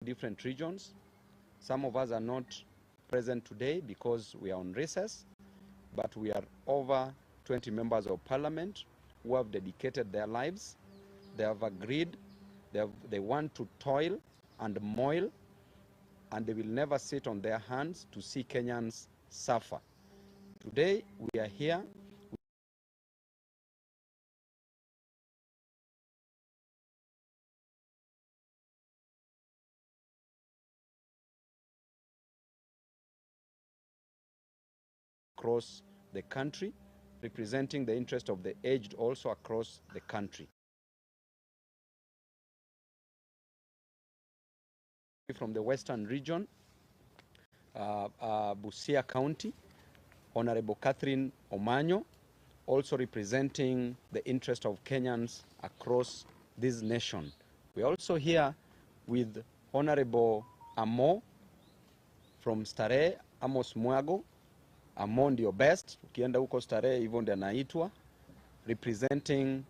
different regions. Some of us are not present today because we are on recess, but we are over 20 members of parliament who have dedicated their lives. They have agreed, they want to toil and moil, and they will never sit on their hands to see Kenyans suffer. Today, we are here. Across the country, representing the interest of the aged also across the country. From the Western region, Busia County, Honorable Catherine Omanyo, also representing the interest of Kenyans across this nation. We're also here with Honorable Amo from Starehe, Amos Mwago. Amo ndio best, ukienda huko Starehe hivyo ndio anaitwa, representing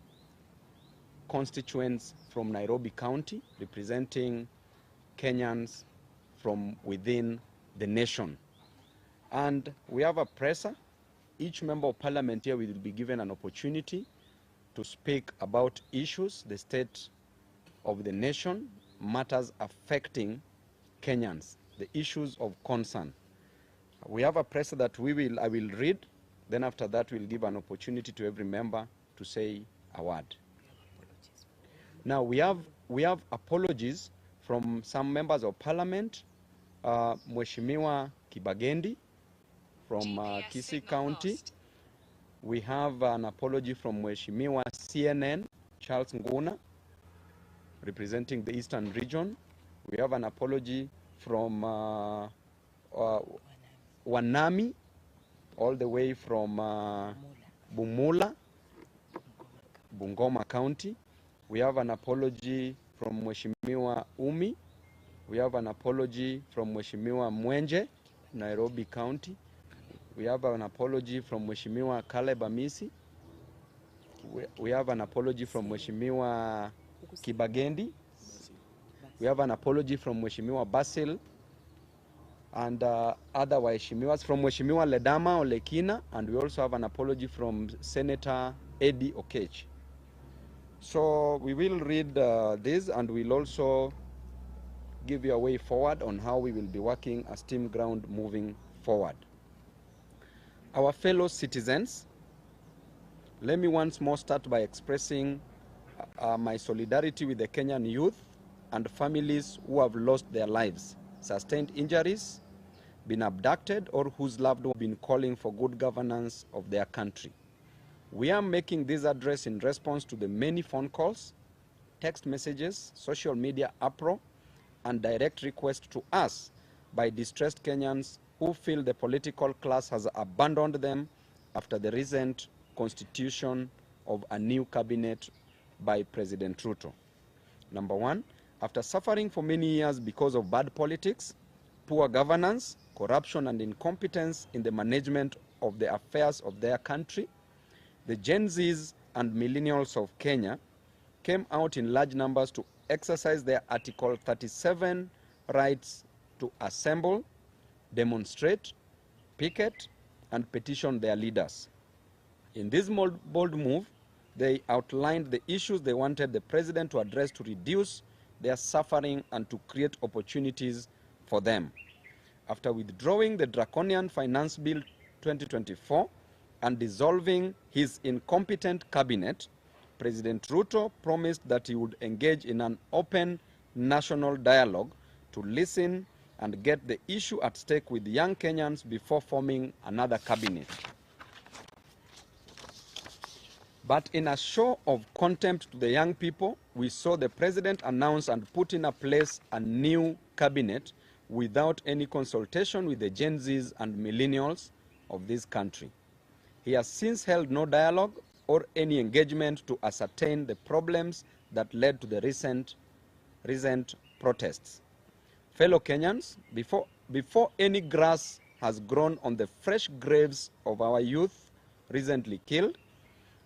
constituents from Nairobi County, representing Kenyans from within the nation. And we have a presser. Each member of parliament here will be given an opportunity to speak about issues, the state of the nation, matters affecting Kenyans, the issues of concern. We have a presser that I will read, then after that we'll give an opportunity to every member to say a word. Now we have apologies from some members of parliament. Mheshimiwa Kibagendi from Kisii County. We have an apology from Mheshimiwa CNN, Charles Nguna, representing the Eastern region. We have an apology from Wanami, all the way from Bumula, Bungoma County. We have an apology from Mheshimiwa Umi. We have an apology from Mheshimiwa Mwenje, Nairobi County. We have an apology from Mheshimiwa Caleb Amisi. We have an apology from Mheshimiwa Kibagendi. We have an apology from Mheshimiwa Basil and other Waheshimiwas, from Mheshimiwa Ledama Olekina, and we also have an apology from Senator Eddie Okech. So we will read this, and we'll also give you a way forward on how we will be working as Team Ground moving forward. Our fellow citizens, let me once more start by expressing my solidarity with the Kenyan youth and families who have lost their lives, sustained injuries, been abducted, or whose loved ones have been calling for good governance of their country. We are making this address in response to the many phone calls, text messages, social media uproar, and direct requests to us by distressed Kenyans who feel the political class has abandoned them after the recent constitution of a new cabinet by President Ruto. Number one, after suffering for many years because of bad politics, poor governance, corruption, and incompetence in the management of the affairs of their country, the Gen Zs and millennials of Kenya came out in large numbers to exercise their Article 37 rights to assemble, demonstrate, picket, and petition their leaders. In this bold move, they outlined the issues they wanted the president to address to reduce their suffering and to create opportunities for them. After withdrawing the draconian Finance Bill 2024 and dissolving his incompetent cabinet, President Ruto promised that he would engage in an open national dialogue to listen and get the issue at stake with young Kenyans before forming another cabinet. But in a show of contempt to the young people, we saw the president announce and put in place a new cabinet without any consultation with the Gen Zs and millennials of this country. He has since held no dialogue or any engagement to ascertain the problems that led to the recent protests. Fellow Kenyans, before any grass has grown on the fresh graves of our youth recently killed,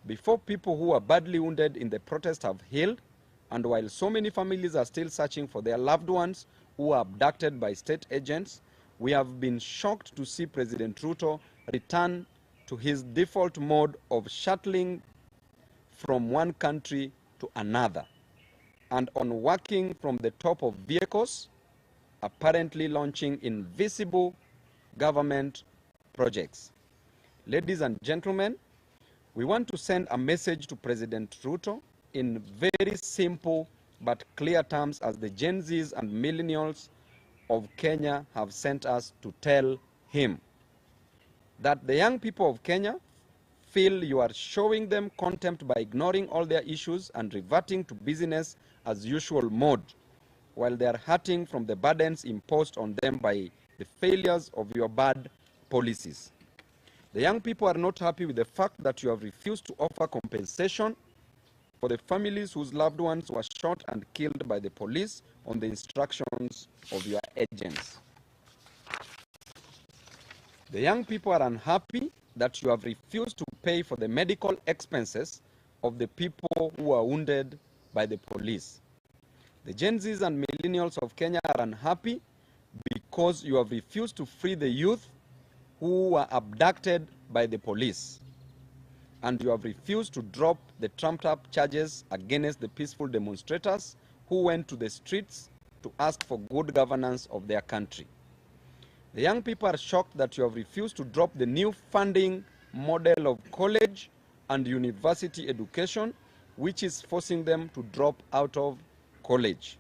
before people who were badly wounded in the protest have healed, and while so many families are still searching for their loved ones who were abducted by state agents, we have been shocked to see President Ruto return to his default mode of shuttling from one country to another and on working from the top of vehicles, apparently launching invisible government projects. Ladies and gentlemen, we want to send a message to President Ruto in very simple but clear terms, as the Gen Zs and millennials of Kenya have sent us to tell him that the young people of Kenya feel you are showing them contempt by ignoring all their issues and reverting to business as usual mode, while they are hurting from the burdens imposed on them by the failures of your bad policies. The young people are not happy with the fact that you have refused to offer compensation for the families whose loved ones were shot and killed by the police on the instructions of your agents. The young people are unhappy that you have refused to pay for the medical expenses of the people who were wounded by the police. The Gen Zs and millennials of Kenya are unhappy because you have refused to free the youth who were abducted by the police, and you have refused to drop the trumped-up charges against the peaceful demonstrators who went to the streets to ask for good governance of their country. The young people are shocked that you have refused to drop the new funding model of college and university education, which is forcing them to drop out of college.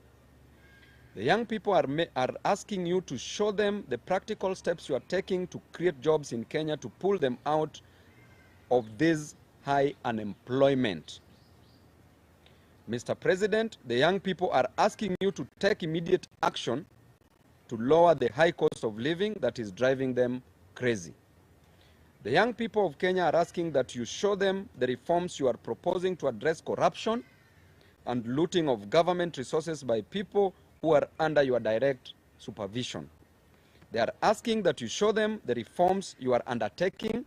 The young people are asking you to show them the practical steps you are taking to create jobs in Kenya to pull them out of this high unemployment. Mr. President, the young people are asking you to take immediate action to lower the high cost of living that is driving them crazy. The young people of Kenya are asking that you show them the reforms you are proposing to address corruption and looting of government resources by people who are under your direct supervision. They are asking that you show them the reforms you are undertaking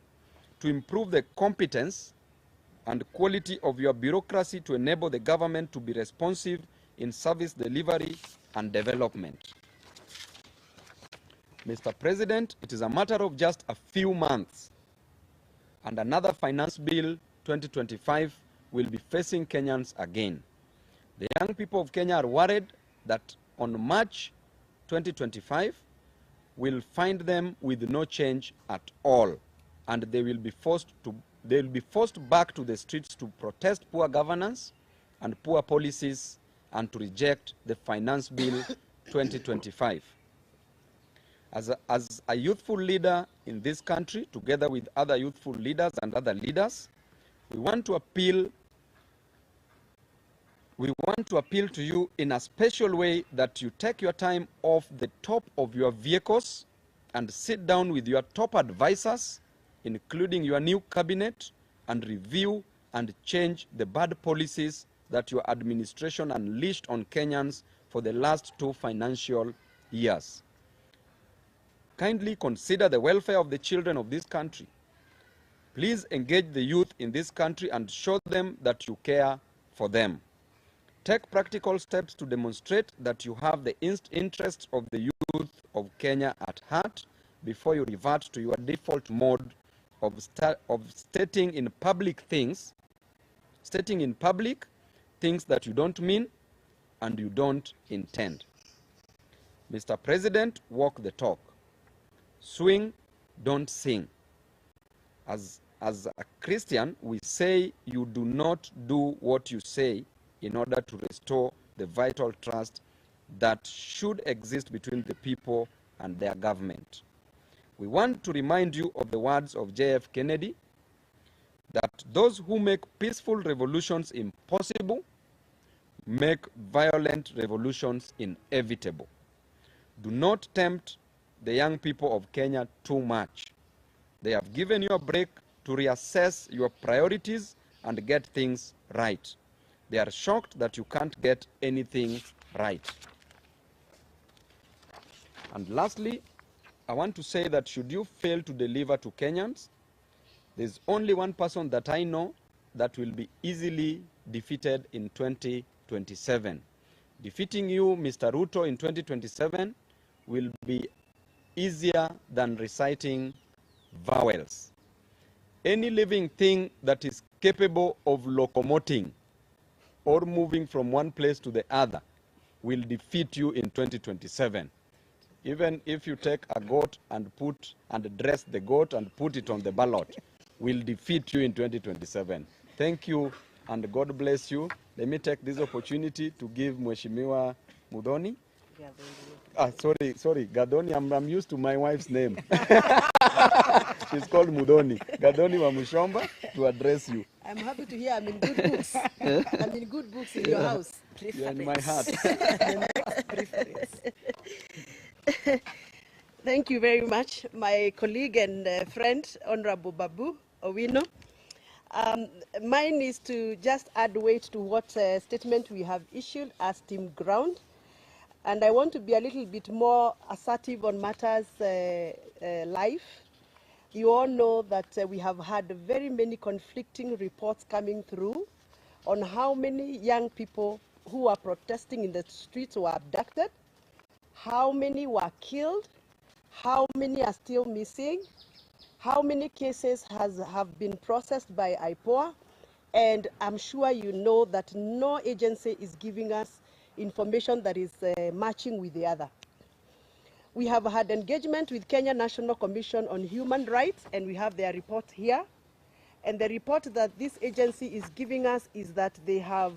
to improve the competence and quality of your bureaucracy to enable the government to be responsive in service delivery and development. Mr. President, it is a matter of just a few months and another Finance Bill 2025 will be facing Kenyans again. The young people of Kenya are worried that on March 2025 will find them with no change at all, and they will be forced back to the streets to protest poor governance and poor policies and to reject the Finance Bill 2025. As a youthful leader in this country, together with other youthful leaders and other leaders, we want to appeal to you in a special way that you take your time off the top of your vehicles and sit down with your top advisors, including your new cabinet, and review and change the bad policies that your administration unleashed on Kenyans for the last 2 financial years. Kindly consider the welfare of the children of this country. Please engage the youth in this country and show them that you care for them. Take practical steps to demonstrate that you have the interests of the youth of Kenya at heart before you revert to your default mode of stating in public things that you don't mean and you don't intend. Mr. President, walk the talk. Swing, don't sing. As a Christian, we say you do not do what you say in order to restore the vital trust that should exist between the people and their government. We want to remind you of the words of J.F. Kennedy, that those who make peaceful revolutions impossible make violent revolutions inevitable. Do not tempt the young people of Kenya too much. They have given you a break to reassess your priorities and get things right. They are shocked that you can't get anything right. And lastly, I want to say that should you fail to deliver to Kenyans, there's only one person that I know that will be easily defeated in 2027. Defeating you, Mr. Ruto, in 2027 will be easier than reciting vowels. Any living thing that is capable of locomoting or moving from one place to the other will defeat you in 2027. Even if you take a goat and dress the goat and put it on the ballot, will defeat you in 2027. Thank you and God bless you. Let me take this opportunity to give Mheshimiwa Mudhoni. Sorry, Gathoni. I'm used to my wife's name. She's called Mudhoni. Gathoni Wamuchomba to address you. I'm happy to hear I'm in good books. I'm in good books in your house. You're in my heart. Thank you very much, my colleague and friend, Honorable Babu Owino. Mine is to just add weight to what statement we have issued as Team Ground. And I want to be a little bit more assertive on matters life. You all know that we have had very many conflicting reports coming through on how many young people who are protesting in the streets were abducted, how many were killed, how many are still missing, how many cases have been processed by IPOA, and I'm sure you know that no agency is giving us information that is matching with the other. We have had engagement with Kenya National Commission on Human Rights, and we have their report here. And the report that this agency is giving us is that they have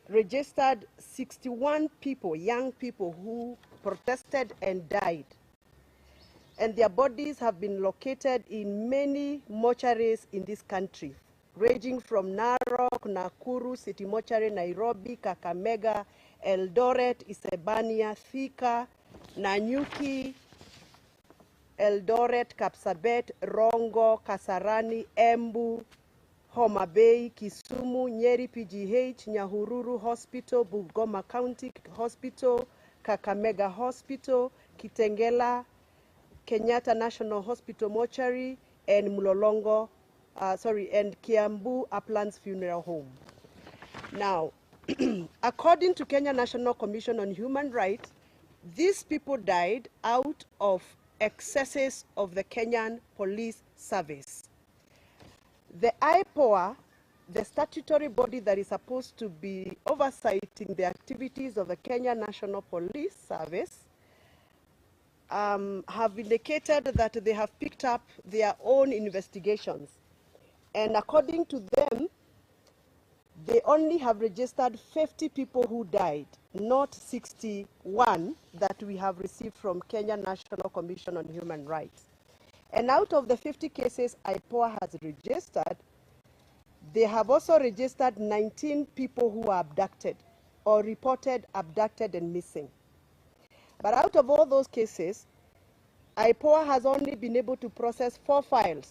registered 61 people, young people who protested and died. And their bodies have been located in many mortuaries in this country, ranging from Narok, Nakuru, City Mortuary, Nairobi, Kakamega, Eldoret, Isebania, Thika, Nanyuki, Eldoret, Kapsabet, Rongo, Kasarani, Embu, Homa Bay, Kisumu, Nyeri PGH, Nyahururu Hospital, Bungoma County Hospital, Kakamega Hospital, Kitengela, Kenyatta National Hospital Mortuary, and Mlolongo, and Kiambu Uplands Funeral Home. Now, according to Kenya National Commission on Human Rights, these people died out of excesses of the Kenyan Police Service. The IPOA, the statutory body that is supposed to be oversighting the activities of the Kenya National Police Service, have indicated that they have picked up their own investigations. And according to them, they only have registered 50 people who died, not 61 that we have received from Kenya National Commission on Human Rights. And out of the 50 cases IPOA has registered, they have also registered 19 people who were abducted or reported abducted and missing. But out of all those cases, IPOA has only been able to process 4 files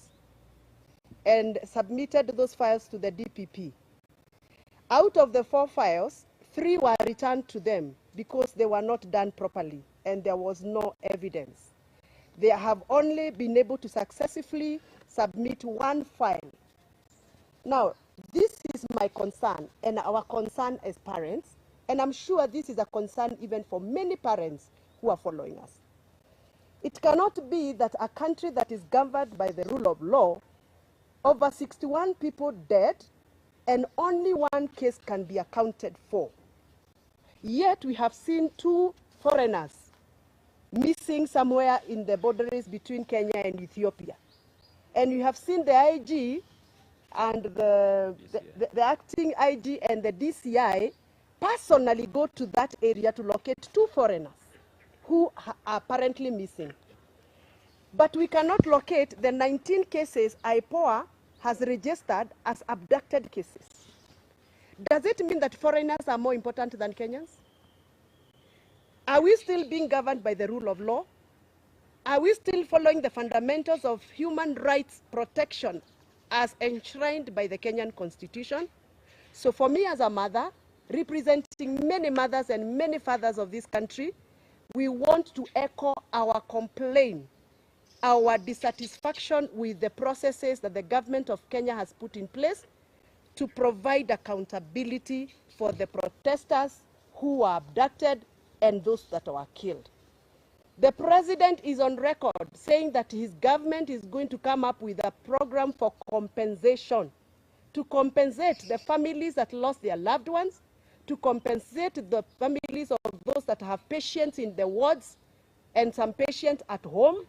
and submitted those files to the DPP. Out of the 4 files, 3 were returned to them because they were not done properly and there was no evidence. They have only been able to successfully submit 1 file. Now, this is my concern and our concern as parents, and I'm sure this is a concern even for many parents who are following us. It cannot be that a country that is governed by the rule of law, over 61 people dead, and only 1 case can be accounted for. Yet we have seen 2 foreigners missing somewhere in the boundaries between Kenya and Ethiopia. And we have seen the IG and the acting IG and the DCI personally go to that area to locate 2 foreigners who are apparently missing. But we cannot locate the 19 cases IPOA has registered as abducted cases. Does it mean that foreigners are more important than Kenyans? Are we still being governed by the rule of law? Are we still following the fundamentals of human rights protection as enshrined by the Kenyan Constitution? So for me as a mother, representing many mothers and many fathers of this country, we want to echo our complaint, our dissatisfaction with the processes that the government of Kenya has put in place to provide accountability for the protesters who were abducted and those that were killed. The president is on record saying that his government is going to come up with a program for compensation, to compensate the families that lost their loved ones, to compensate the families of those that have patients in the wards and some patients at home.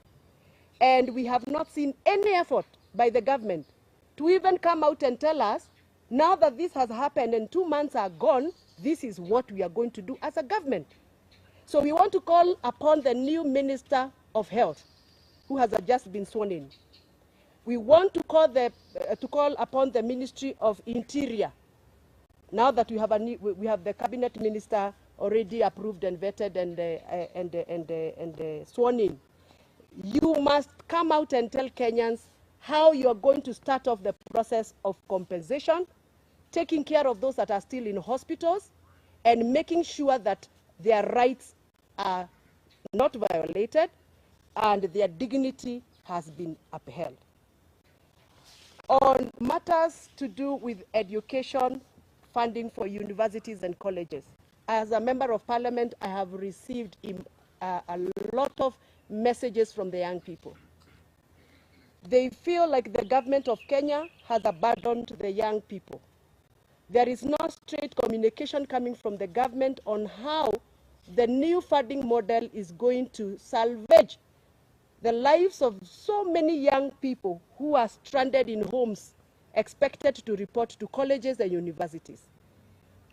And we have not seen any effort by the government to even come out and tell us, now that this has happened and 2 months are gone, this is what we are going to do as a government. So we want to call upon the new Minister of Health, who has just been sworn in. We want to call upon the Ministry of Interior. Now that we have the cabinet minister already approved and vetted and sworn in, you must come out and tell Kenyans how you are going to start off the process of compensation, taking care of those that are still in hospitals, and making sure that their rights are not violated and their dignity has been upheld. On matters to do with education, funding for universities and colleges, as a member of parliament, I have received a lot of messages from the young people. They feel like the government of Kenya has abandoned the young people. There is no straight communication coming from the government on how the new funding model is going to salvage the lives of so many young people who are stranded in homes, expected to report to colleges and universities.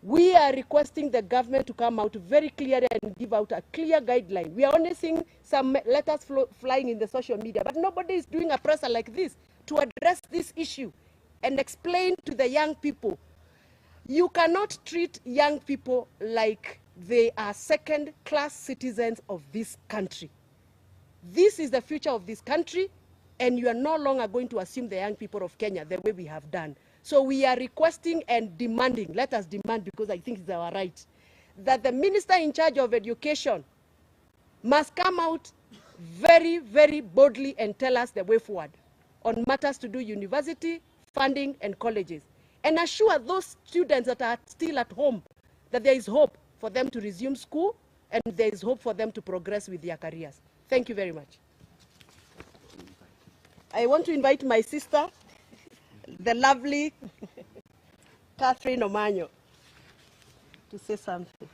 We are requesting the government to come out very clearly and give out a clear guideline. We are only seeing some letters flying in the social media, but nobody is doing a presser like this to address this issue and explain to the young people. You cannot treat young people like they are second-class citizens of this country. This is the future of this country, and you are no longer going to assume the young people of Kenya the way we have done. So we are requesting and demanding, let us demand because I think it's our right, that the minister in charge of education must come out very, very boldly and tell us the way forward on matters to do university, funding, and colleges, and assure those students that are still at home that there is hope for them to resume school and there is hope for them to progress with their careers. Thank you very much. I want to invite my sister, the lovely Catherine Omanyo, to say something.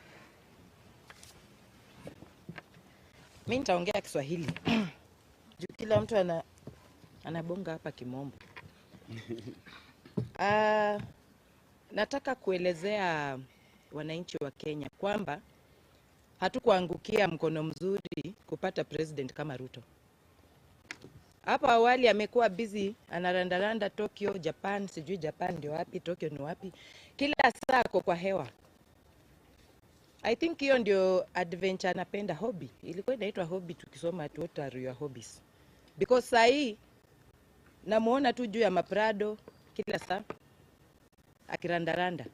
Mimi nitaongea Kiswahili. Juu kila mtu anabonga hapa Kimombo. Nataka kuelezea wananchi wa Kenya kwamba hatukuangukia mkono mzuri kupata president kama Ruto. Hapa awali amekuwa busy anarandaranda Tokyo, Japan, sijui Japan ndio wapi, Tokyo ni wapi. Kila saa kwa hewa. I think hiyo ndio adventure anapenda, hobby. Ilikuwa inaitwa hobby tukisoma at what are your hobbies. Because saa hii namuona tu juu ya maprado kila saa akirandaranda.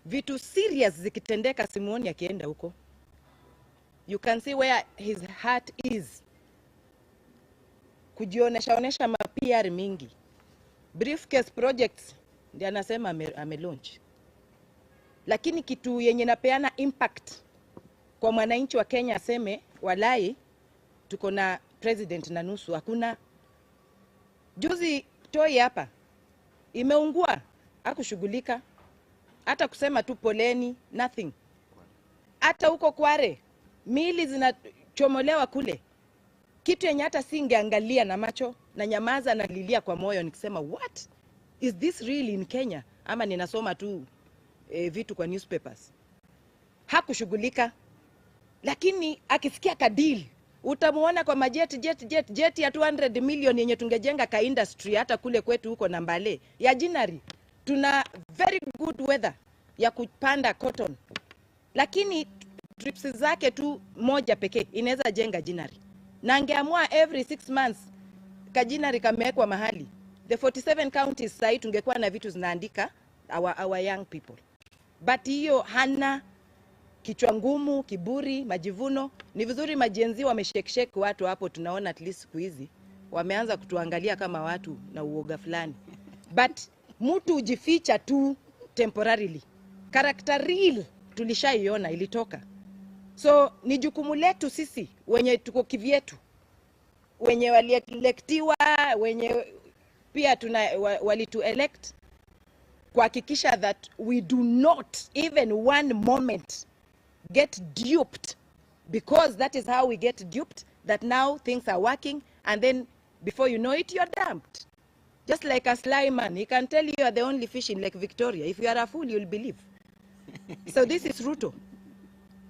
Vitu serious zikitendeka simuoni akienda huko. You can see where his heart is. Kujionesha ma-PR mingi. Briefcase projects ndio anasema ame-launch. Lakini kitu yenye napeana impact kwa mwananchi wa Kenya aseme walai tuko na president na nusu, hakuna. Juzi toi hapa imeungua, hakushughulika. Hata kusema tu poleni, nothing. Hata huko Kware mili zinachomolewa kule. Kitu yenye hata singeangalia na macho na nyamaza na lilia kwa moyo nikisema what is this really in Kenya, ama ninasoma tu vitu kwa newspapers. Hakushughulika. Lakini akisikia kadili utamuona kwa majeti jet ya 200 million yenye tungejenga ka industry hata kule kwetu huko na Mbale ya Jinari. Tuna very good weather ya kupanda cotton. Lakini trips zake tu moja pekee inaweza jenga Jinari. Na angeamua every 6 months kajinari kamewekwa mahali. The 47 counties sasa tungekuwa na vitu zinaandika our young people. But hiyo hana, kichwa ngumu, kiburi, majivuno. Ni vizuri majenzi wameshekesheke watu hapo, tunaona at least siku hizi wameanza kutuangalia kama watu na uoga fulani. But mtu ujificha tu temporarily. Character real tulishaiona ilitoka. So ni jukumu letu sisi wenye tuko kivyetu, wenye walielektiwa, wenye pia walitu elect, kuhakikisha that we do not even one moment get duped, because that is how we get duped, that now things are working and then before you know it you're dumped. Just like a sly man, he can tell you are the only fish in Lake Victoria. If you are a fool, you'll believe. So this is Ruto.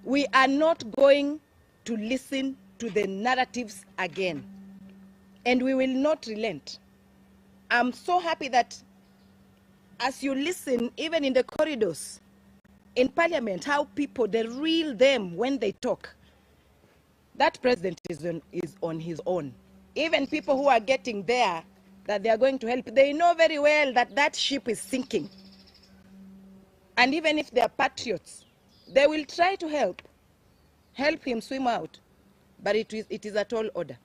We are not going to listen to the narratives again, and we will not relent. I'm so happy that as you listen, even in the corridors, in parliament, how people, the real them, when they talk, that president is on his own. Even people who are getting there, that they are going to help, they know very well that that ship is sinking. And even if they are patriots, they will try to help him swim out. But it is a tall order.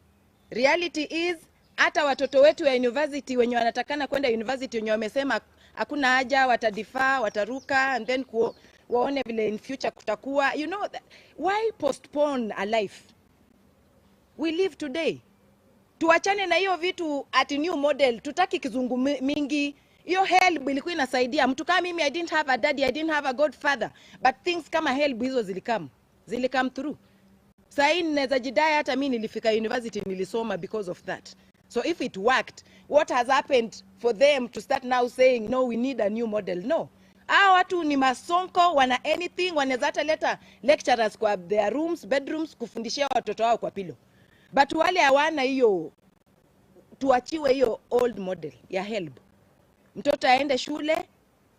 Reality is, hata watoto wetu ya university wenye wanatakana kwenda university wenye wamesema hakuna haja, watadifaa, wataruka, and then waone vile in future kutakuwa. You know, why postpone a life? We live today. Tuachane na hiyo vitu at new model, tutaki kizungu mingi. Hiyo help ilikuwa inasaidia mtu kama mimi. I didn't have a daddy, I didn't have a godfather, but things kama help hizo zilikam through. Sasa ninaweza jidai hata mimi nilifika university nilisoma because of that. So if it worked, what has happened for them to start now saying no, we need a new model? No. Hao watu ni masonko, wana anything, wanaweza hata leta lecturers kwa their rooms, bedrooms kufundishia watoto wao kwa pilo. But wale hawana hiyo, tuachiwe hiyo old model ya help. Mtoto aende shule,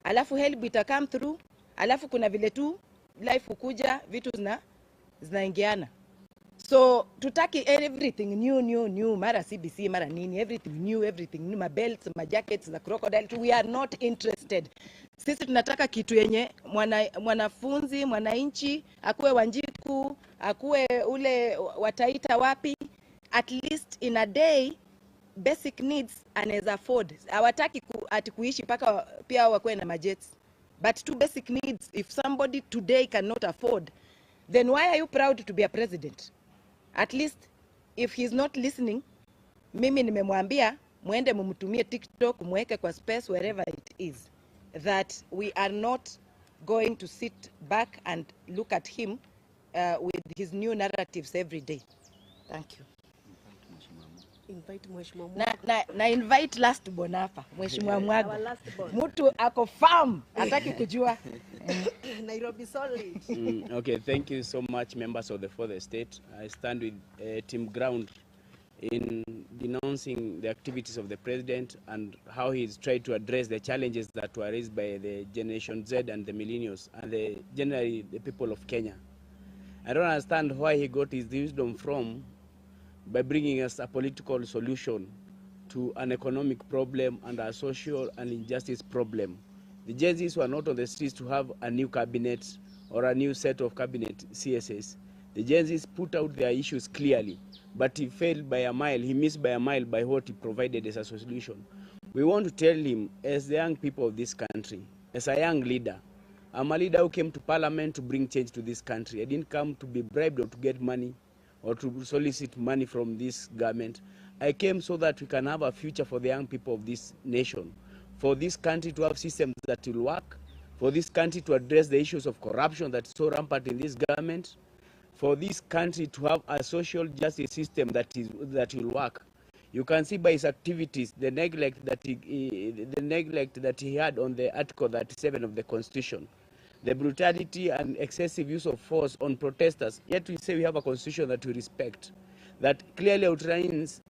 alafu help ita come through, alafu kuna vile tu life ukuja, vitu zinaingiana. So tutaki everything new, mara CBC, mara nini, everything new, ma belts, ma jackets, the crocodile. We are not interested. Sisi tunataka kitu yenye mwanafunzi, mwananchi, akuwe Wanjiku, akuwe ule wataita wapi, at least in a day, basic needs anaweza afford. Hawataki ati kuishi paka pia wakuwe na majets. But two basic needs, if somebody today cannot afford, then why are you proud to be a president? At least if he's not listening, mimi nimemwambia muende mumtumie TikTok, muweke kwa space, wherever it is, that we are not going to sit back and look at him with his new narratives every day. Thank you. Invite Mheshimiwa na invite last born hapa, Mheshimiwa Mwago. Mtu ako farm, hataki kujua. Nairobi solid. Okay, thank you so much, members of the fourth estate. I stand with Team Ground in denouncing the activities of the president and how he's tried to address the challenges that were raised by the Generation Z and the millennials and generally the people of Kenya. I don't understand why he got his wisdom from by bringing us a political solution to an economic problem and a social and injustice problem. The Gen Zs were not on the streets to have a new cabinet or a new set of cabinet CSS. The Gen Zs put out their issues clearly, but he failed by a mile, he missed by a mile by what he provided as a solution. We want to tell him, as the young people of this country, as a young leader, I'm a leader who came to parliament to bring change to this country. I didn't come to be bribed or to get money or to solicit money from this government. I came so that we can have a future for the young people of this nation, for this country to have systems that will work, for this country to address the issues of corruption that's so rampant in this government, for this country to have a social justice system that will work. You can see by his activities the neglect that he had on the Article 37 of the Constitution, the brutality and excessive use of force on protesters. Yet we say we have a constitution that we respect, that clearly outlines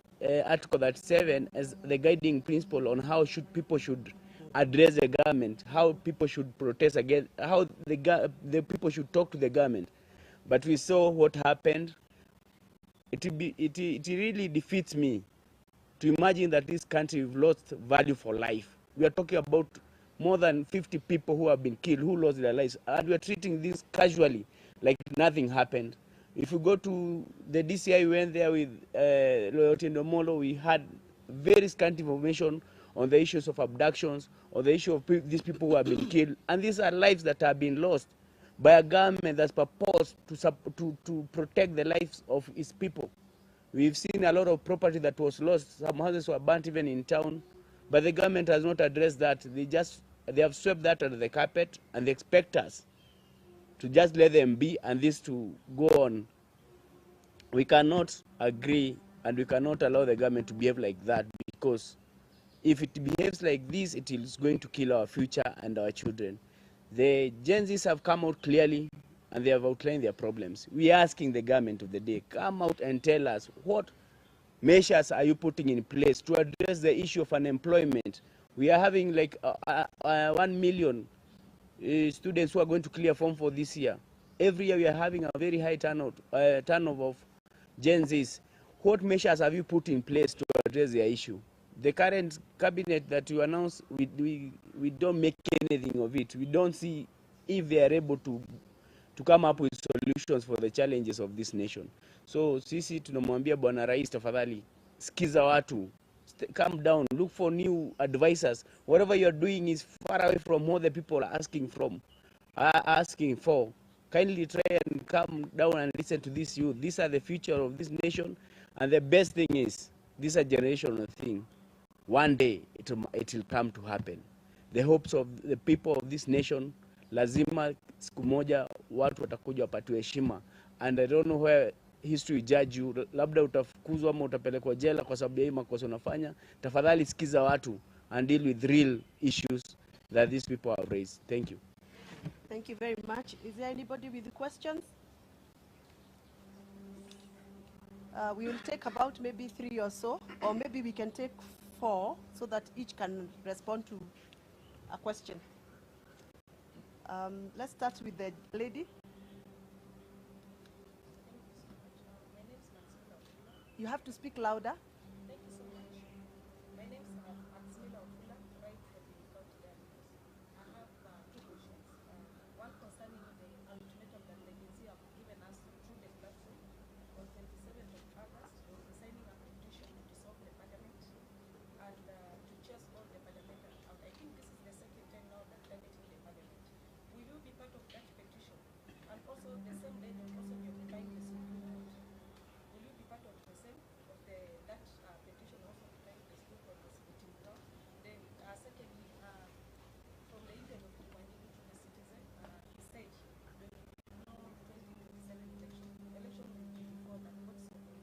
Article 37 as the guiding principle on how people should address the government, how people should protest against, how the people should talk to the government. But we saw what happened. It really defeats me to imagine that this country we've lost value for life. We are talking about more than 50 people who have been killed, who lost their lives, and we are treating this casually, like nothing happened. If you go to the DCI, we went there with Loyalty Ndomolo, we had very scant information on the issues of abductions, or the issue of these people who have been killed, and these are lives that have been lost. by a government that's purposed to protect the lives of its people. We've seen a lot of property that was lost. Some houses were burnt even in town, but the government has not addressed that. They have swept that under the carpet, and they expect us to just let them be and this to go on. We cannot agree, and we cannot allow the government to behave like that, because if it behaves like this, it is going to kill our future and our children. The Gen Zs have come out clearly and they have outlined their problems. We are asking the government of the day, come out and tell us what measures are you putting in place to address the issue of unemployment. We are having like 1 million students who are going to clear form for this year. Every year we are having a very high turnover of Gen Zs. What measures have you put in place to address their issue? The current cabinet that you announced, we don't make anything of it. We don't see if they are able to come up with solutions for the challenges of this nation. So sisi tunamwambia Bwana Rais, tafadhali sikiza watu, calm down, look for new advisors. Whatever you are doing is far away from what the people are asking for. Kindly try and calm down and listen to this youth. These are the future of this nation, and the best thing is, this is a generational thing. One day it will come to happen. The hopes of the people of this nation, lazima siku moja watu watakuja wapatiwe heshima, and I don't know where history will judge you. Labda utafukuzwa ama utapelekwa jela kwa sababu ya hii makosa unafanya. Tafadhali sikiza watu and deal with real issues that these people have raised. Thank you. Thank you very much. Is there anybody with questions? We will take about maybe 3 or so, or maybe we can take 4 so that each can respond to a question. Let's start with the lady. You have to speak louder. Thank you so much. My name is Maximila Ofula, right from the county dialysis. I have 2 questions. One concerning the ultimatum that the agency have given us through the platform. On 27th of August, we will be signing a petition to dissolve the parliament and to chase all the parliamentary out. I think this is the second time now that targeting the parliament. Will you be part of that petition? And also the same day they will also be occupying the Supreme Court. Will you be part of the same of that petition also occupying the Supreme Court, the voting ground? Then secondly, from the interview of Wanyigi to the Citizen, he said there will be no 2027 election. Election will be before that. What's your point?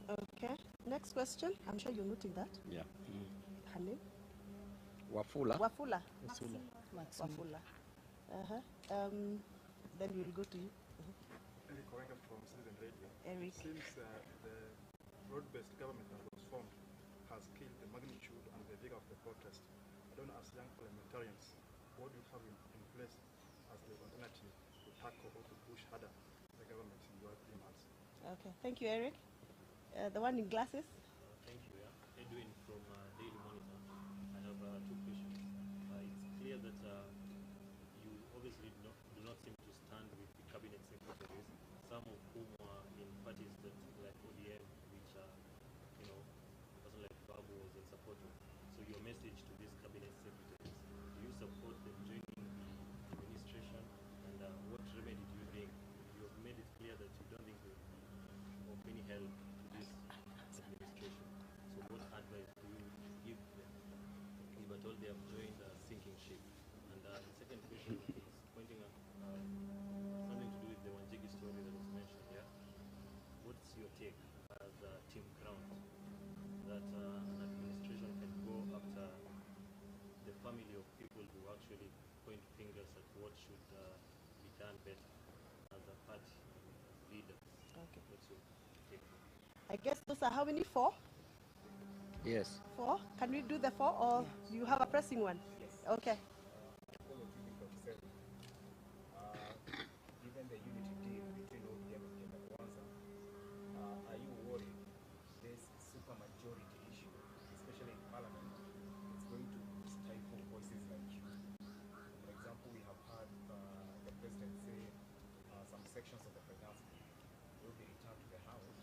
Okay. Next question. I'm sure you're noting that. Yeah. Her name? Wafula. Wafula. Maximila. Wafula. Then we'll go to you. Eric Owenga from Citizen Radio. Eric. It seems the road-based government that was formed has killed the magnitude and the vigor of the protest. I don't know, as young parliamentarians, what do you have in place as the alternative to tackle or to push harder the government in your 3 months? Okay. Thank you, Eric. The one in glasses. Thank you. Yeah. Edwin from Daily Monitor. I have 2 questions. It's clear that you obviously do not seem to stand with the cabinet secretaries, some of whom are in parties that like ODM, which a person like Babu was in support of. So your message to these cabinet secretaries, do you support them joining the administration, and what remedy do you think? You have made it clear that you don't think they will be of any help to this administration. So what advice do you give them if at all they have joined the sinking ship? And the second question is pointing at something to do with the Wanjigi story that was mentioned. Yeah, what's your take as team ground that an administration can go after the family of people who actually point fingers at what should be done better as a party leader? Okay. What's your take? I guess those are how many? 4? Yes. 4? Can we do the 4, or you have a pressing one? Yes. Okay. Given the unity deal between ODM and Kenya Kwanza, are you worried this supermajority issue, especially in Parliament, is going to stifle voices like you? For example, we have heard the President say some sections of the finance bill will be returned to the House.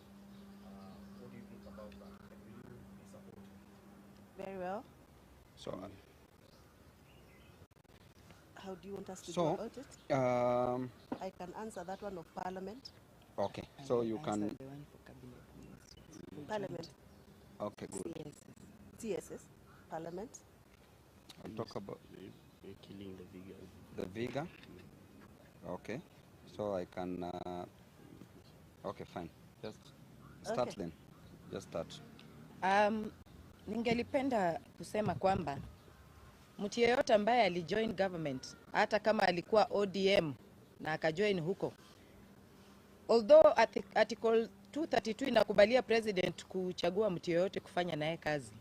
What do you think about that? And will you be supportive? Very well. So How do you want us to So, go about it? I can answer that one of Parliament. okay, so you can, Answer the one for cabinet ministers. Parliament, okay, good. CSS, Parliament. I'll talk about We're killing the vigor. the vigor. Okay, so I can, okay, fine. Just start Okay. then. Just start. Ningelipenda kusema kwamba mtu yeyote ambaye alijoin government, hata kama alikuwa ODM na akajoin huko, although article 232 inakubalia president kuchagua mtu yeyote kufanya naye kazi,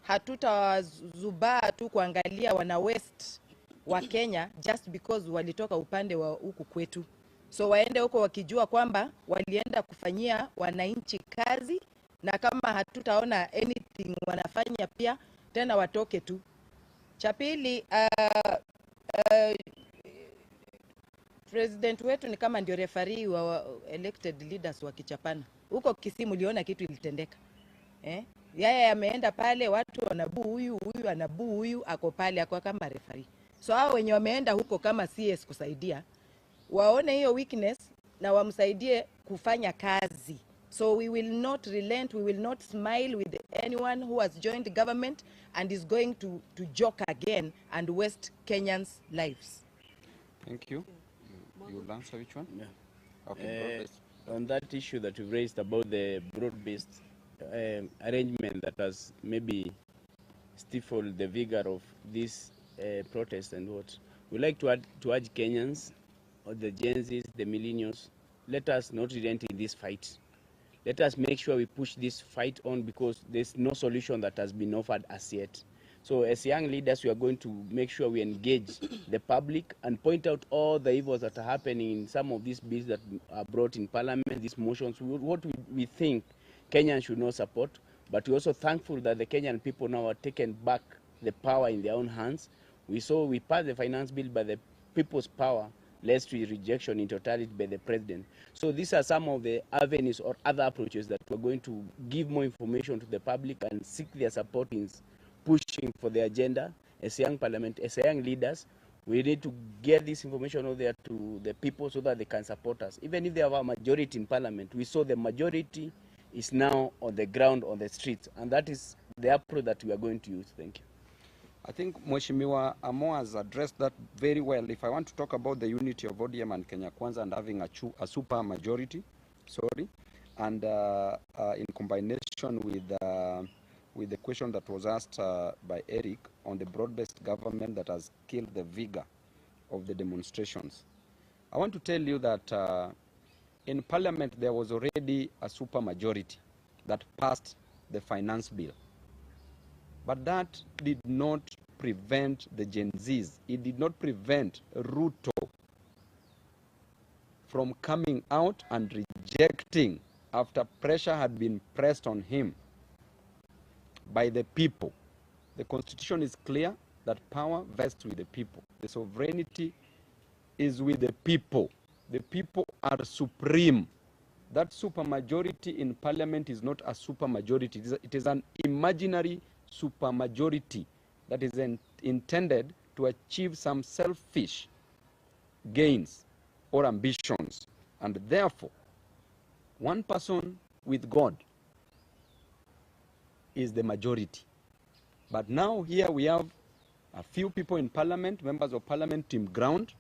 hatutawazubaa tu kuangalia wana west wa Kenya just because walitoka upande wa huku kwetu. So waende huko wakijua kwamba walienda kufanyia wananchi kazi, na kama hatutaona anything wanafanya pia tena watoke tu. Cha pili, president wetu ni kama ndio referee wa elected leaders wa kichapana. Huko Kisimu uliona kitu ilitendeka. Yeye ameenda pale, watu wanabuu huyu anabuu huyu, ako pale ako kama referee. So hao wenye wameenda huko kama CS kusaidia, waone hiyo weakness na wamsaidie kufanya kazi. So we will not relent, we will not smile with anyone who has joined the government and is going to joke again and waste Kenyans' lives. Thank you. You'll answer which one? Yeah. Okay, broad-based. On that issue that you've raised about the broad-based arrangement that has maybe stifled the vigor of this protest and what, we like to urge Kenyans, or the Gen Zs, the millennials, let us not relent in this fight. Let us make sure we push this fight on, because there's no solution that has been offered as yet. So as young leaders, we are going to make sure we engage the public and point out all the evils that are happening in some of these bills that are brought in Parliament, these motions, what we think Kenyans should not support. But we're also thankful that the Kenyan people now are taking back the power in their own hands. We passed the finance bill by the people's power, led to rejection in totality by the president. So these are some of the avenues or other approaches that we're going to give more information to the public and seek their support in pushing for the agenda. As young parliament, as young leaders, we need to get this information out there to the people so that they can support us. Even if they have a majority in parliament, we saw the majority is now on the ground, on the streets, and that is the approach that we are going to use. Thank you. I think Mheshimiwa Amo has addressed that very well. If I want to talk about the unity of ODM and Kenya Kwanza and having a super majority, and in combination with the question that was asked by Eric on the broad-based government that has killed the vigor of the demonstrations, I want to tell you that in Parliament there was already a super majority that passed the finance bill. But that did not prevent the Gen Zs. It did not prevent Ruto from coming out and rejecting after pressure had been pressed on him by the people. The Constitution is clear that power vests with the people. The sovereignty is with the people. The people are supreme. That supermajority in Parliament is not a supermajority. It is an imaginary supermajority that is intended to achieve some selfish gains or ambitions. And therefore, one person with God is the majority. But now here we have a few people in Parliament, members of Parliament, Team Ground,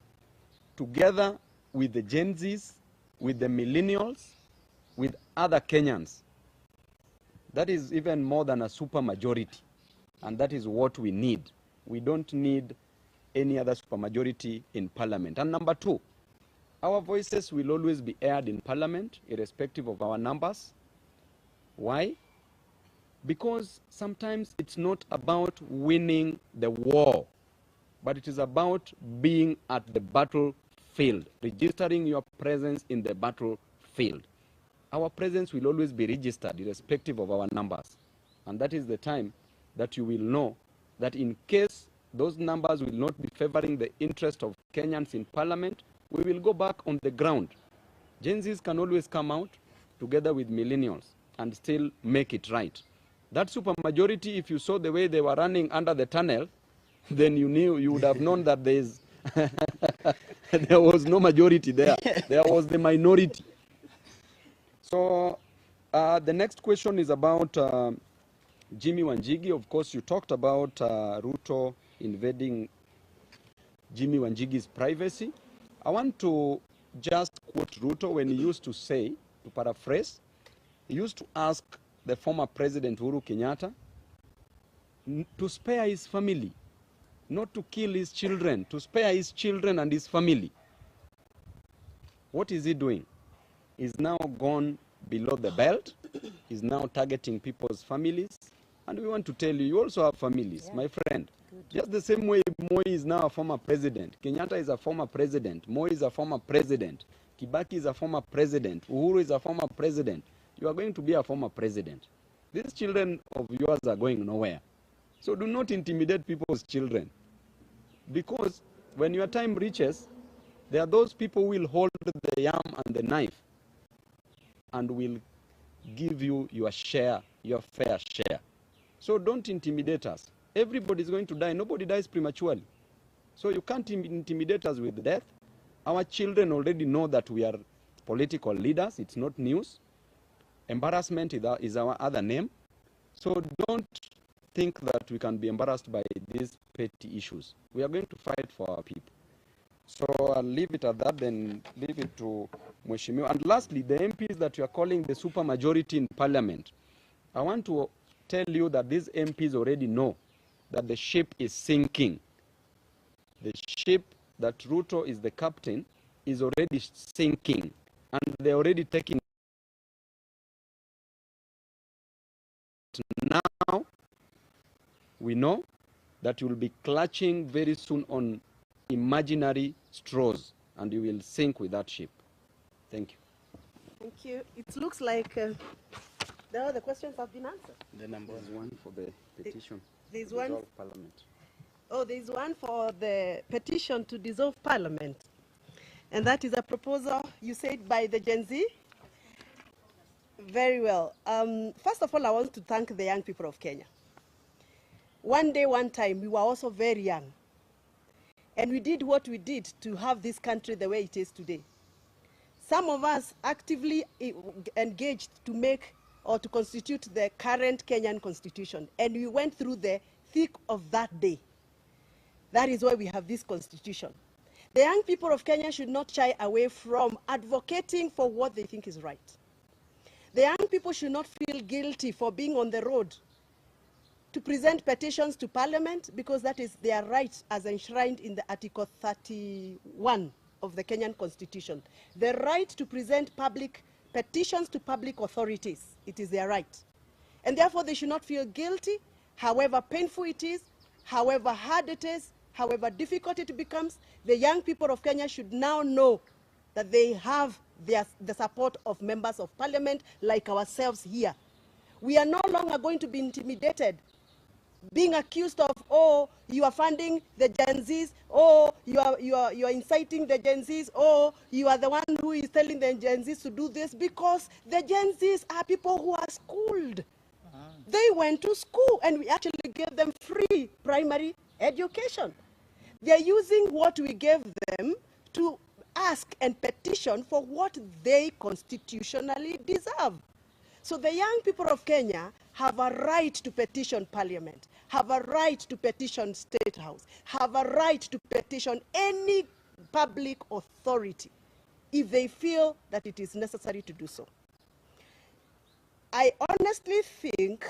together with the Gen Zs, with the millennials, with other Kenyans. That is even more than a super majority, and that is what we need. We don't need any other super majority in Parliament. And number two, our voices will always be heard in Parliament, irrespective of our numbers. Why? Because sometimes it's not about winning the war, but it is about being at the battlefield, registering your presence in the battlefield. Our presence will always be registered irrespective of our numbers. And that is the time that you will know that in case those numbers will not be favoring the interest of Kenyans in Parliament, we will go back on the ground. Gen Zs can always come out together with millennials and still make it right. That supermajority, if you saw the way they were running under the tunnel, then you would have known that there is There was no majority there. There was the minority. So the next question is about Jimmy Wanjigi. Of course, you talked about Ruto invading Jimmy Wanjigi's privacy. I want to just quote Ruto when he used to say, to paraphrase, he used to ask the former President Uhuru Kenyatta to spare his family, not to kill his children, to spare his children and his family. What is he doing? He's now gone below the belt. He's now targeting people's families. And we want to tell you, you also have families, my friend. Just the same way Moi is now a former president, Kenyatta is a former president, Moi is a former president, Kibaki is a former president, Uhuru is a former president. You are going to be a former president. These children of yours are going nowhere. So do not intimidate people's children. Because when your time reaches, there are those people who will hold the yam and the knife and will give you your share, your fair share. So don't intimidate us. Everybody is going to die. Nobody dies prematurely. So you can't intimidate us with death. Our children already know that we are political leaders. It's not news. Embarrassment is our other name. So don't think that we can be embarrassed by these petty issues. We are going to fight for our people. So I'll leave it at that, then leave it to Mheshimiwa. And lastly, the MPs that you are calling the supermajority in parliament, I want to tell you that these MPs already know that the ship is sinking. The ship that Ruto is the captain is already sinking, and they're already taking. Now, we know that you will be clutching very soon on imaginary straws, and you will sink with that ship. Thank you. Thank you. It looks like all the questions have been answered. The number one for the petition. There's to one. dissolve Parliament. Oh, there's one for the petition to dissolve Parliament. And that is a proposal, you said, by the Gen Z? Very well. First of all, I want to thank the young people of Kenya. One day, one time, we were also very young. And we did what we did to have this country the way it is today. Some of us actively engaged to make or to constitute the current Kenyan constitution. And we went through the thick of that day. That is why we have this constitution. The young people of Kenya should not shy away from advocating for what they think is right. The young people should not feel guilty for being on the road to present petitions to Parliament, because that is their right as enshrined in the Article 31 of the Kenyan Constitution. The right to present public petitions to public authorities. It is their right. And therefore they should not feel guilty, however painful it is, however hard it is, however difficult it becomes. The young people of Kenya should now know that they have the support of members of Parliament like ourselves here. We are no longer going to be intimidated, being accused of, oh, you are funding the Gen Zs, oh, you are inciting the Gen Zs, oh, you are the one who is telling the Gen Zs to do this, because the Gen Zs are people who are schooled. They went to school, and we actually gave them free primary education. They are using what we gave them to ask and petition for what they constitutionally deserve. So the young people of Kenya have a right to petition Parliament, have a right to petition State House, have a right to petition any public authority if they feel that it is necessary to do so. I honestly think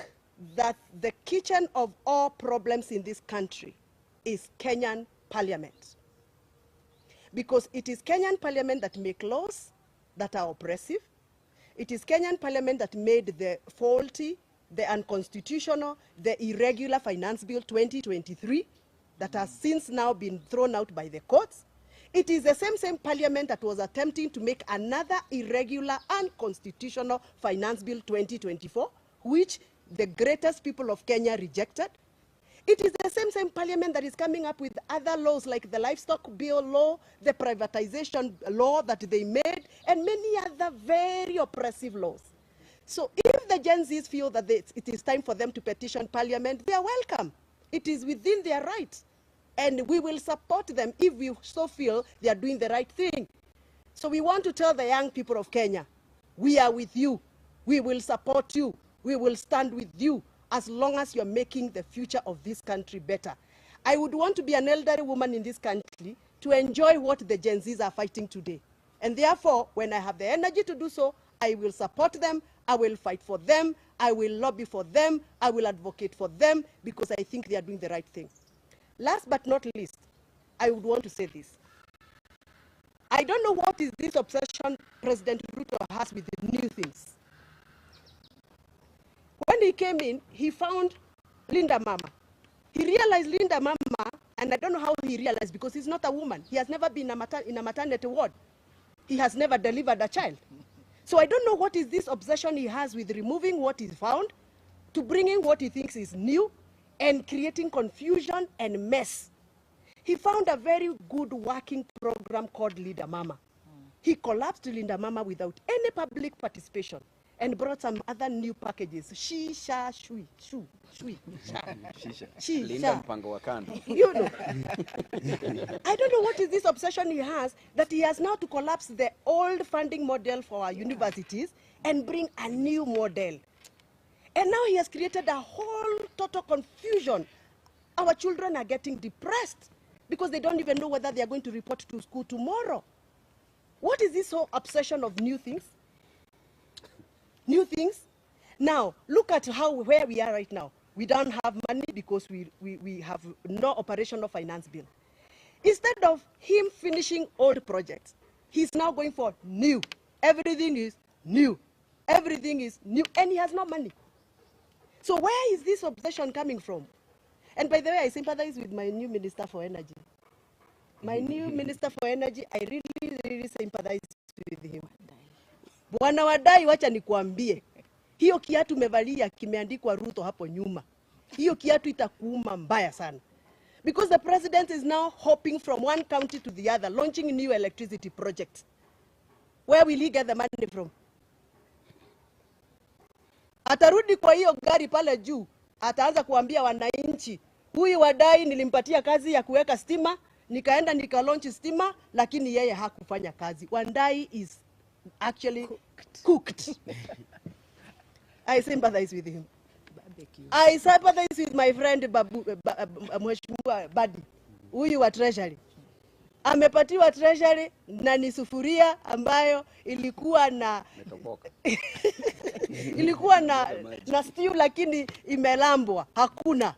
that the kitchen of all problems in this country is Kenyan Parliament. Because it is Kenyan Parliament that make laws that are oppressive. It is Kenyan Parliament that made the faulty, the unconstitutional, the irregular Finance Bill 2023 that has since now been thrown out by the courts. It is the same Parliament that was attempting to make another irregular, unconstitutional Finance Bill 2024, which the greatest people of Kenya rejected. It is the same Parliament that is coming up with other laws like the livestock bill law, the privatization law that they made, and many other very oppressive laws. So if the Gen Zs feel that it is time for them to petition Parliament, they are welcome. It is within their right. and we will support them if we so feel they are doing the right thing. So we want to tell the young people of Kenya, we are with you. We will support you. We will stand with you as long as you're making the future of this country better. I would want to be an elderly woman in this country to enjoy what the Gen Zs are fighting today. And therefore, when I have the energy to do so, I will support them, I will fight for them, I will lobby for them, I will advocate for them, because I think they are doing the right thing. Last but not least, I would want to say this. I don't know what is this obsession President Ruto has with the new things. When he came in, he found Linda Mama. He realized Linda Mama, and I don't know how he realized, because he's not a woman. He has never been in a maternity ward. He has never delivered a child. So I don't know what is this obsession he has with removing what he found to bringing what he thinks is new and creating confusion and mess. He found a very good working program called Linda Mama. He collapsed Linda Mama without any public participation and brought some other new packages. Shisha, shui, shu, shui, sha. Shisha. Linda mpango wa kando. You know. I don't know what is this obsession he has, that he has now to collapse the old funding model for our universities and bring a new model. And now he has created a whole total confusion. Our children are getting depressed because they don't even know whether they are going to report to school tomorrow. What is this whole obsession of new things? New things? Now, look at where we are right now. We don't have money because we have no operational finance bill. Instead of him finishing old projects, he's now going for new. Everything is new. Everything is new, and he has no money. So where is this obsession coming from? And by the way, I sympathize with my new Minister for Energy. My new Minister for Energy, I really sympathize with him. Bwana Wadai, wacha nikuambie, hiyo kiatu umevalia kimeandikwa Ruto hapo nyuma. Hiyo kiatu itakuuma mbaya sana. Because the president is now hopping from one county to the other, launching new electricity projects. Where will he get the money from? Atarudi kwa hiyo gari pale juu, ataanza kuambia wananchi, huyu Wadai nilimpatia kazi ya kuweka stima, nikaenda nikalaunch stima, lakini yeye hakufanya kazi. Wadai is actually cooked. I sympathize with him. I sympathize with my friend Babu, Mheshimiwa Badi, huyu wa treasury. Amepatiwa treasury na ni sufuria ambayo ilikuwa na ilikuwa na stew lakini imelambwa, hakuna.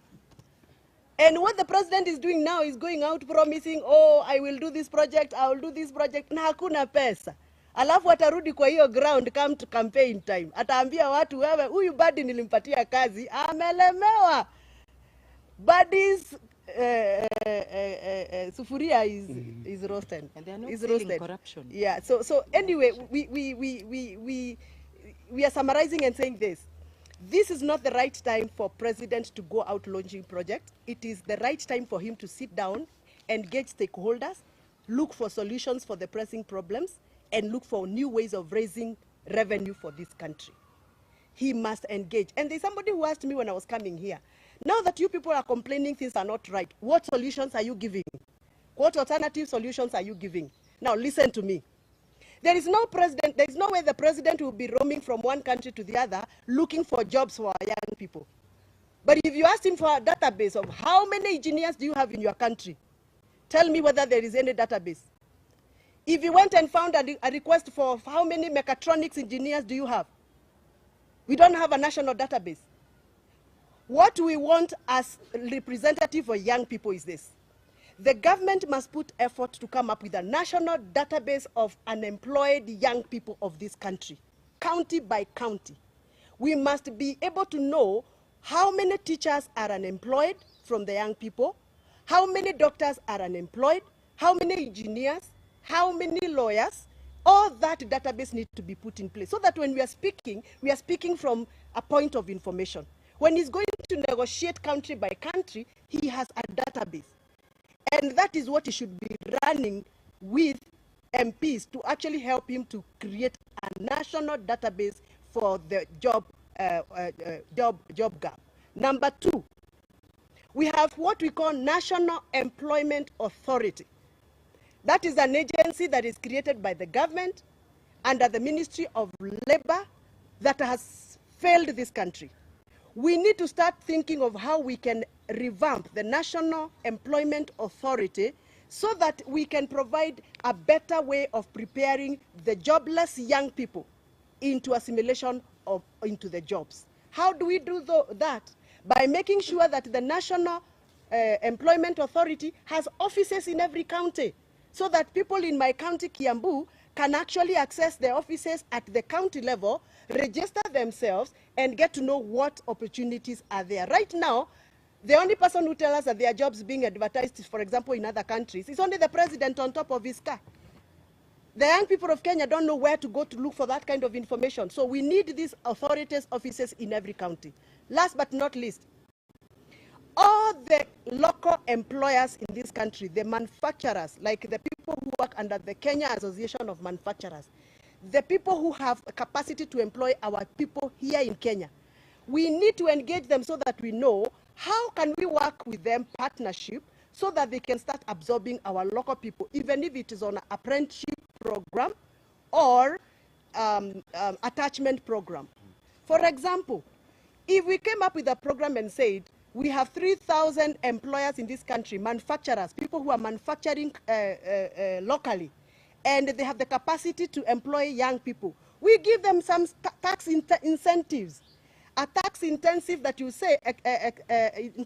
And what the president is doing now is going out promising, oh, I will do this project, I will do this project, na hakuna pesa. Alafu atarudi kwa hiyo ground come to campaign time. Ataambia watu, wewe huyu Badi nilimpatia kazi, amelemewa. Badi's sufuria is roasted. And they are not is feeling roasted. corruption. Yeah. So anyway, we are summarizing and saying this. This is not the right time for president to go out launching projects. It is the right time for him to sit down, engage stakeholders, look for solutions for the pressing problems, and look for new ways of raising revenue for this country. He must engage. And there's somebody who asked me when I was coming here, now that you people are complaining things are not right, what solutions are you giving? What alternative solutions are you giving? Now listen to me. There is no president, there is no way the president will be roaming from one country to the other looking for jobs for our young people. But if you ask him for a database of how many engineers do you have in your country, tell me whether there is any database. If you went and found a request for how many mechatronics engineers do you have, we don't have a national database. What we want as representative for young people is this. The government must put effort to come up with a national database of unemployed young people of this country, county by county. We must be able to know how many teachers are unemployed from the young people, how many doctors are unemployed, how many engineers, how many lawyers. All that database needs to be put in place so that when we are speaking from a point of information. When he's going to negotiate country by country, he has a database. And that is what he should be running with MPs to actually help him to create a national database for the job gap. Number two, We have what we call National Employment Authority. That is an agency that is created by the government under the Ministry of Labor that has failed this country. We need to start thinking of how we can revamp the National Employment Authority so that we can provide a better way of preparing the jobless young people into assimilation into the jobs. How do we do that? By making sure that the National Employment Authority has offices in every county, so that people in my county, Kiambu, can actually access the offices at the county level, register themselves, and get to know what opportunities are there. Right now, the only person who tells us that there are jobs being advertised, for example, in other countries, is only the president on top of his car. The young people of Kenya don't know where to go to look for that kind of information. So we need these authorities' offices in every county. Last but not least, all the local employers in this country, the manufacturers, like the people who work under the Kenya Association of Manufacturers, the people who have a capacity to employ our people here in Kenya, we need to engage them so that we know how can we work with them partnership so that they can start absorbing our local people, even if it is on an apprenticeship program or attachment program. For example, if we came up with a program and said, we have 3,000 employers in this country, manufacturers, people who are manufacturing locally, and they have the capacity to employ young people. We give them some tax incentives. A tax intensive that you say, Karibu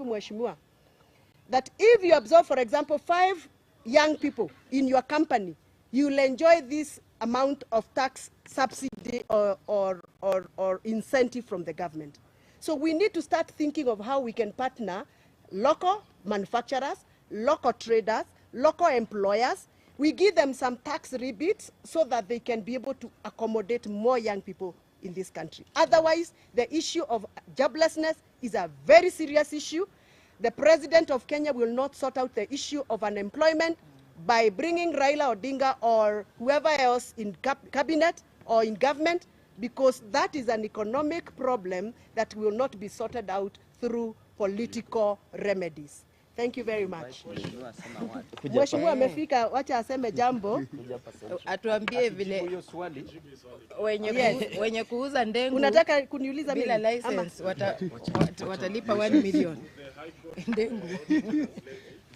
Mheshimiwa, that if you absorb, for example, 5 young people in your company, you'll enjoy this amount of tax subsidy or incentive from the government. So we need to start thinking of how we can partner local manufacturers, local traders, local employers. We give them some tax rebates so that they can be able to accommodate more young people in this country. Otherwise, the issue of joblessness is a very serious issue. The president of Kenya will not sort out the issue of unemployment by bringing Raila Odinga or whoever else in cabinet or in government, because that is an economic problem that will not be sorted out through political remedies. Thank you very much. Mheshimiwa amefika, wacha aseme jambo. Atuambie vile wenye kuuza ndengu unataka kuniuliza bila license watalipa 1 million. Ndengu.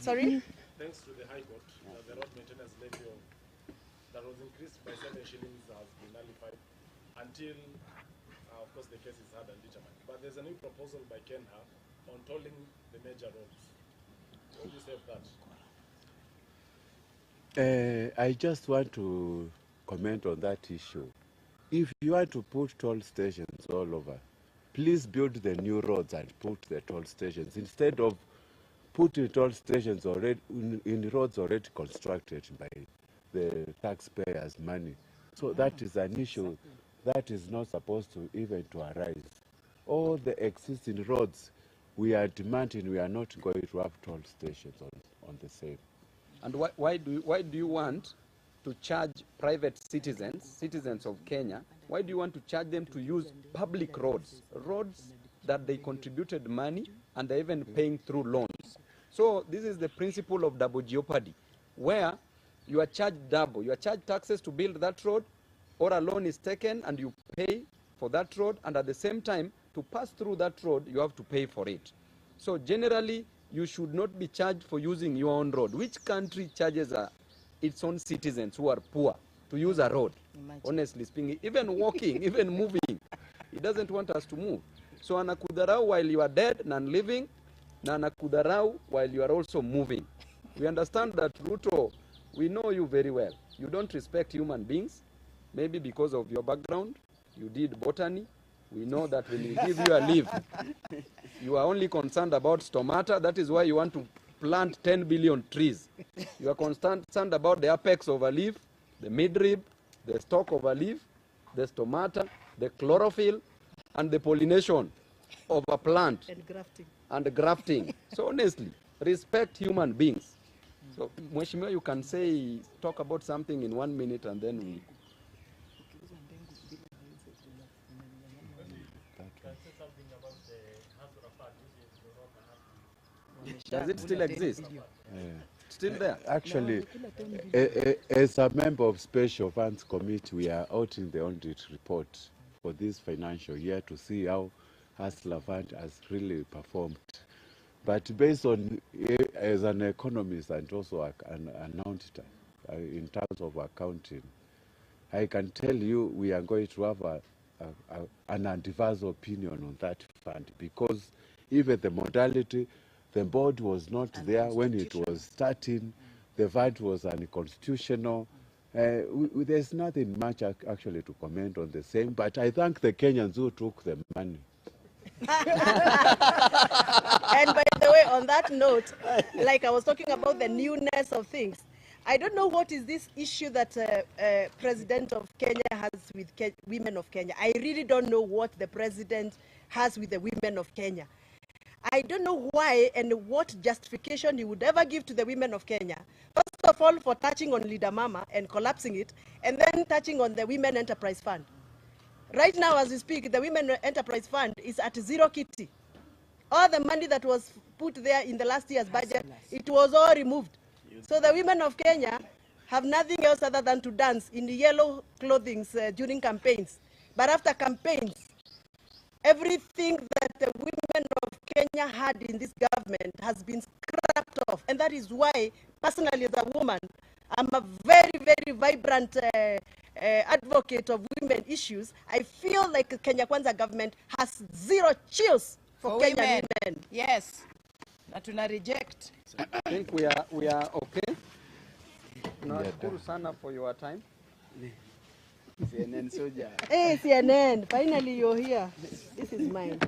Sorry? Thanks to the High Court, the road maintenance levy that was increased by 7 shillings has been nullified until, of course, the case is heard and determined. But there's a new proposal by Kenya on tolling the major roads. What do you say of that? I just want to comment on that issue. If you want to put toll stations all over, please build the new roads and put the toll stations instead of putting toll stations already in roads already constructed by the taxpayers' money. So that is an issue that is not supposed to even to arise. All the existing roads we are demanding, we are not going to have toll stations on the same. And why do you want to charge private citizens of Kenya, why do you want to charge them to use public roads that they contributed money and they're even paying through loans? So this is the principle of double jeopardy, where you are charged double. You are charged taxes to build that road, or a loan is taken and you pay for that road, and at the same time, to pass through that road, you have to pay for it. So generally, you should not be charged for using your own road. Which country charges its own citizens who are poor to use a road? Imagine. Honestly speaking, even walking, even moving, it doesn't want us to move. So anakudharau while you are dead and living, na anakudharau while you are also moving. We understand that, Ruto, we know you very well. You don't respect human beings, maybe because of your background. You did botany. We know that when we give you a leaf, you are only concerned about stomata. That is why you want to plant 10 billion trees. You are concerned about the apex of a leaf, the midrib, the stalk of a leaf, the stomata, the chlorophyll, and the pollination of a plant. And grafting. So honestly, respect human beings. So, Mheshimiwa, you can talk about something in 1 minute and then we... something about the Hasura Fund, which is the road Does it still exist? Still there? Actually, as a member of Special Funds Committee, we are out in the audit report for this financial year to see how Hustler Fund has really performed. But based on, as an economist and also an auditor, in terms of accounting, I can tell you we are going to have an adverse opinion on that fund, because even the modality, the board was not there when it was starting, the fund was unconstitutional. There's nothing much actually to comment on the same, but I thank the Kenyans who took the money. And by the way, on that note, like I was talking about the newness of things, I don't know what is this issue that President of Kenya has with women of Kenya. I really don't know what the president has with the women of Kenya. I don't know why and what justification he would ever give to the women of Kenya. First of all, for touching on Leader Mama and collapsing it, and then touching on the Women Enterprise Fund. Right now, as we speak, the Women Enterprise Fund is at zero kitty. All the money that was put there in the last year's budget, it was all removed. So the women of Kenya have nothing else other than to dance in the yellow clothing during campaigns. But after campaigns, everything that the women of Kenya had in this government has been scrapped off. And that is why, personally as a woman, I'm a very, very vibrant advocate of women issues. I feel like the Kenya Kwanza government has zero chills for Kenyan women. Yes. Na tuna reject. I think we are okay. Tunashukuru sana for your time. CNN soldier. Hey, CNN, finally you're here. This is mine.